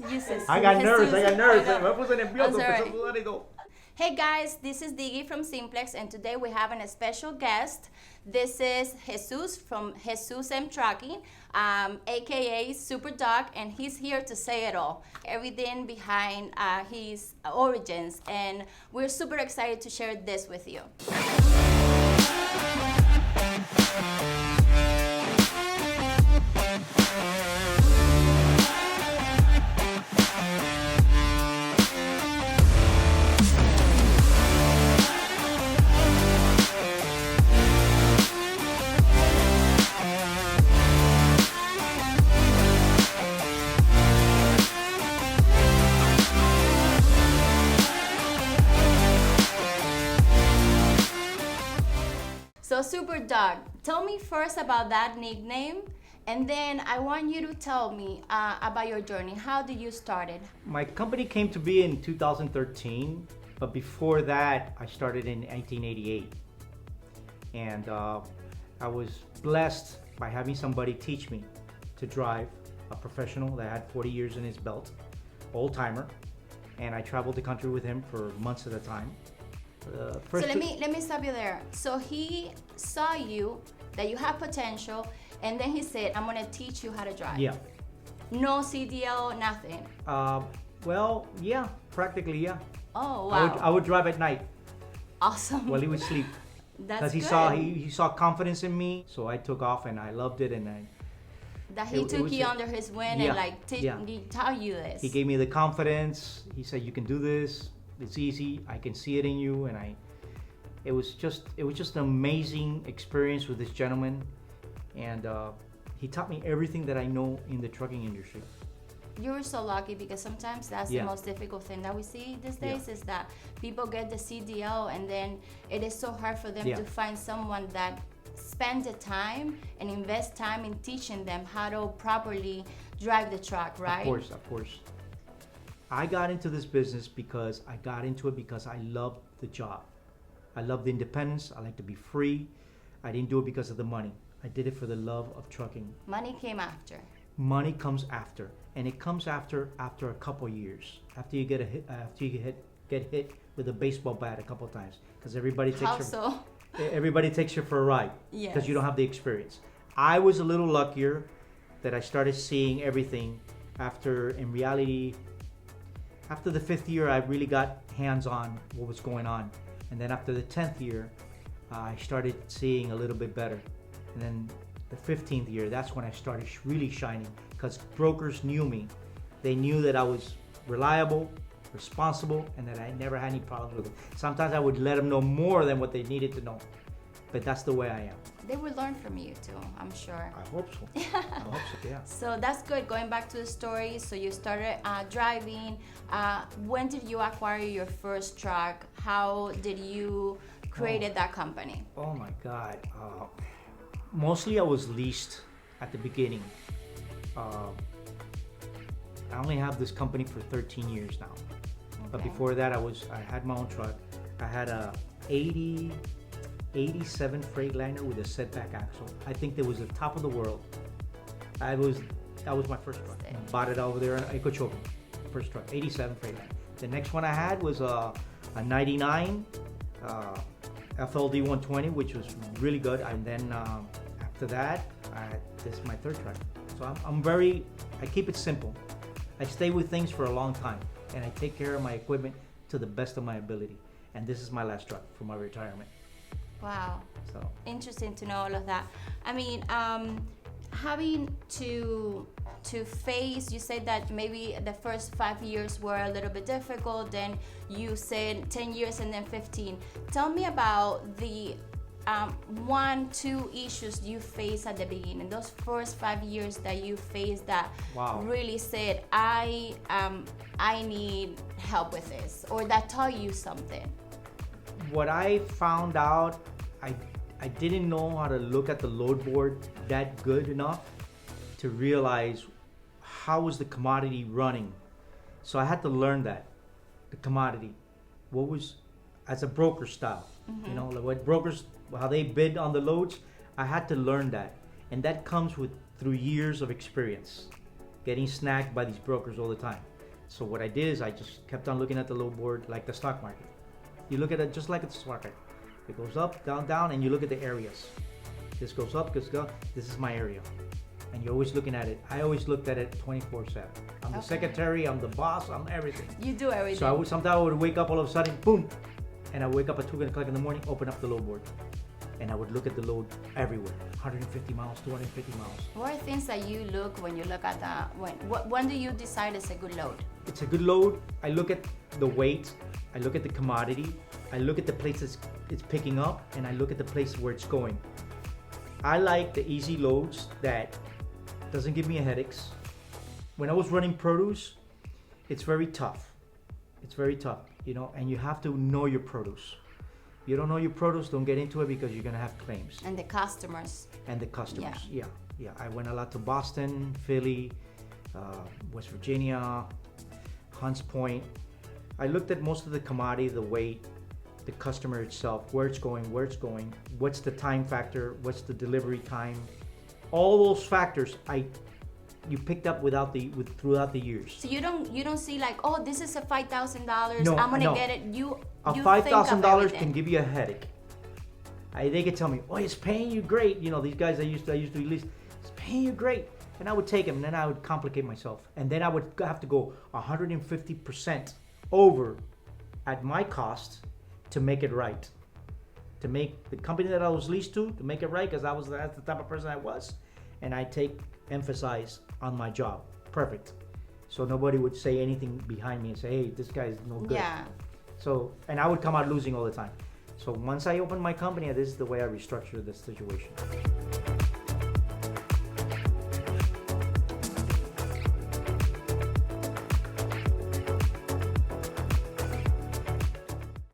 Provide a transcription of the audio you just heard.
I got nervous. I got nervous. I know. Me puse nervioso. That's all right. Empezó a sudar y todo. Hey guys, this is Diggy from Simplex, and today we have a special guest. This is Jesus from Jesus M Trucking, aka Superdog, and he's here to say it all. Everything behind his origins, and we're super excited to share this with you. So Superdog, tell me first about that nickname, and then I want you to tell me about your journey. How did you start it? My company came to be in 2013, but before that, I started in 1988. And I was blessed by having somebody teach me to drive, a professional that had 40 years in his belt, old timer, and I traveled the country with him for months at a time. So let me stop you there. So he saw you that you have potential, and then he said, "I'm gonna teach you how to drive." Yeah. No CDL, nothing. Well, yeah, practically, yeah. Oh wow. I would drive at night Awesome. while he would sleep. That's Because he saw confidence in me, so I took off and I loved it, and that he it took was you under his wing yeah, and yeah. he taught you this. he gave me the confidence. He said, "You can do this. It's easy. I can see it in you." And it was just an amazing experience with this gentleman, and he taught me everything that I know in the trucking industry. You were so lucky, because sometimes that's Yeah. the most difficult thing that we see these Yeah. days is that people get the CDL and then it is so hard for them Yeah. to find someone that spends the time and invest time in teaching them how to properly drive the truck, right? Of course. I got into this business because I loved the job. I loved the independence. I like to be free. I didn't do it because of the money. I did it for the love of trucking. Money came after. Money comes after, and it comes after a couple years. After you get get hit with a baseball bat a couple times, because everybody takes How so? everybody takes you for a ride because Yes. you don't have the experience. I was a little luckier that I started seeing everything after. In reality, after the 5th year, I really got hands-on what was going on, and then after the 10th year, I started seeing a little bit better, and then the 15th year, that's when I started really shining, because brokers knew me. They knew that I was reliable, responsible, and that I never had any problems with them. Sometimes I would let them know more than what they needed to know, but that's the way I am. They will learn from you too, I'm sure. I hope so. I hope so, yeah. So that's good. Going back to the story, so you started driving. When did you acquire your first truck? How did you create that company? Oh my God. Mostly I was leased at the beginning. I only have this company for 13 years now. But Okay. before that, I had my own truck. I had a 87 Freightliner with a setback axle. I think that was the top of the world. That was my first truck. I bought it over there in Ecochoco. First truck, 87 Freightliner. The next one I had was a 99 FLD 120, which was really good. And then after that, this is my third truck. So I keep it simple. I stay with things for a long time, and I take care of my equipment to the best of my ability. And this is my last truck for my retirement. Wow. So Interesting to know all of that. I mean, having to face, you said that maybe the first 5 years were a little bit difficult, then you said 10 years and then 15. Tell me about the 1-2 issues you faced at the beginning, those first 5 years that you faced that Wow. really said, I need help with this, or that taught you something. what I found out, I didn't know how to look at the load board that good enough to realize how was the commodity running. So I had to learn that, the commodity. What was, as a broker style, you know, like what brokers, how they bid on the loads, I had to learn that. And that comes through years of experience. getting snagged by these brokers all the time. So what I did is I just kept on looking at the load board like the stock market. You look at it just like it's the stock market. It goes up, down, down, and you look at the areas. This goes up, goes down. This is my area. And you're always looking at it. I always looked at it 24/7. I'm the secretary, I'm the boss, I'm everything. You do everything. So sometimes I would wake up all of a sudden, boom, and I wake up at 2 o'clock in the morning, open up the load board, and I would look at the load everywhere. 150 miles, 250 miles. What are things that you look when you look at the when do you decide it's a good load? It's a good load. I look at the weight, I look at the commodity, I look at the places it's picking up, and I look at the place where it's going. I like the easy loads that doesn't give me headaches. When I was running produce, it's very tough. It's very tough, you know, and you have to know your produce. You don't know your produce, don't get into it because you're gonna have claims. And the customers. Yeah. I went a lot to Boston, Philly, West Virginia, Hunts Point. I looked at most of the commodity, the weight, the customer itself, where it's going, what's the time factor, what's the delivery time. All those factors you picked up throughout the years. So you don't see like, oh, this is a $5,000. No, I'm gonna no. get it. You $5,000 can give you a headache. They could tell me, oh, it's paying you great. You know, these guys I used to release, it's paying you great. And I would take them, and then I would complicate myself. And then I would have to go 150% over at my cost to make it right. To make the company that I was leased to make it right, because that's the type of person I was. And I emphasize on my job. Perfect. So nobody would say anything behind me and say, hey, this guy's no good. Yeah. So, and I would come out losing all the time. So once I opened my company, this is the way I restructured the situation.